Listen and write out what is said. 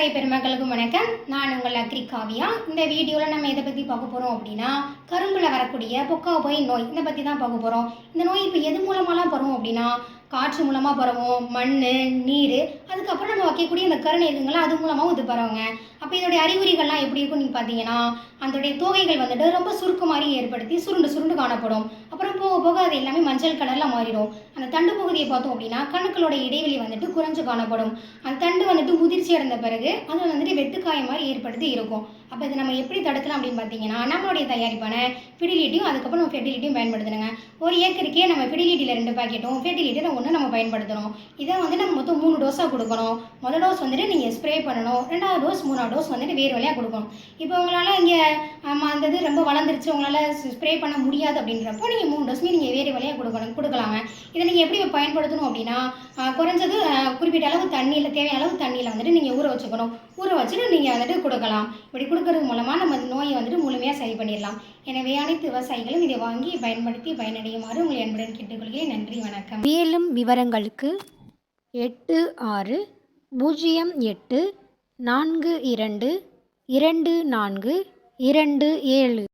விவசாய பெருமக்களுக்கு வணக்கம். நான் உங்கள் அக்ரி காவியா. இந்த வீடியோவில் நம்ம எதை பற்றி பார்க்க போகிறோம் அப்படின்னா, கரும்பில் வரக்கூடிய பொக்காபோய் நோய் இதை பற்றி தான் பார்க்க போகிறோம். இந்த நோய் இப்போ எது மூலமாலாம் பரவும் அப்படின்னா, காற்று மூலமாக பரவும், மண், நீர், அதுக்கப்புறம் நம்ம வைக்கக்கூடிய இந்த கருநீருங்களாம் அது மூலமாகவும் இது பரவுங்க. அப்போ இதோடைய அறிகுறிகள்லாம் எப்படி இருக்கும் நீங்கள் பார்த்தீங்கன்னா, அதோடைய தோகைகள் வந்துட்டு ரொம்ப சுருக்கு மாதிரி ஏற்படுத்தி சுருண்டு சுருண்டு காணப்படும். அப்புறம் போக போக அது எல்லாமே மஞ்சள் கலரில் மாறிடும். அந்த தண்டு பகுதியை பார்த்தோம் அப்படின்னா கணுக்களோட இடைவெளி வந்துட்டு குறைஞ்சு காணப்படும். அந்த தண்டு வந்துட்டு முதிர்ச்சி அடைந்த பிறகு அது வந்துட்டு வெட்டுக்காயம் மாதிரி ஏற்படுத்தி இருக்கும். அப்போ இதை நம்ம எப்படி தடுக்கலாம் அப்படின்னு பார்த்தீங்கன்னா, நம்மளுடைய தயாரிப்பான ஃபிடிலிட்டியும் அதுக்கப்புறம் நம்ம ஃபெர்டிலிட்டியும் பயன்படுத்தணுங்க. ஒரு ஏக்கருக்கே நம்ம ஃபிடிலிட்டியில் 2 பாக்கெட்டும் ஃபெர்டிலிட்டியில் 1 நம்ம பயன்படுத்தணும். இதை வந்து நம்ம மொத்தம் 3 டோஸாக கொடுக்கணும். முதல் டோஸ் வந்துட்டு நீங்கள் ஸ்ப்ரே பண்ணணும், 2வது டோஸ் 3வது டோஸ் வந்துட்டு வேறு வழியாக கொடுக்கணும். இப்போ உங்களால் இங்கே அந்த இது ரொம்ப வளர்ந்துருச்சு, உங்களால் ஸ்ப்ரே பண்ண முடியாது அப்படின்றப்போ நீங்கள் 3 டோஸுமே நீங்கள் வேறு வழியாக கொடுக்கலாங்க. இதை நீங்கள் எப்படி பயன்படுத்தணும் அப்படின்னா, குறைஞ்சது குறிப்பிட்ட அளவு தண்ணியில், தேவையான அளவு தண்ணியில் வந்துட்டு நீங்கள் ஊற வச்சுக்கணும். ஊற வச்சுட்டு நீங்கள் வந்துட்டு கொடுக்கலாம். இப்படி கொடுக்கறது மூலமாக நம்ம நோயை வந்துட்டு முழுமையாக சரி பண்ணிடலாம். எனவே அனைத்து விவசாயிகளும் இதை வாங்கி பயன்படுத்தி பயனடையுமாறு உங்களை அன்புடன் கேட்டுக்கொள்கிறேன். நன்றி, வணக்கம். மேலும் விவரங்களுக்கு 8608422427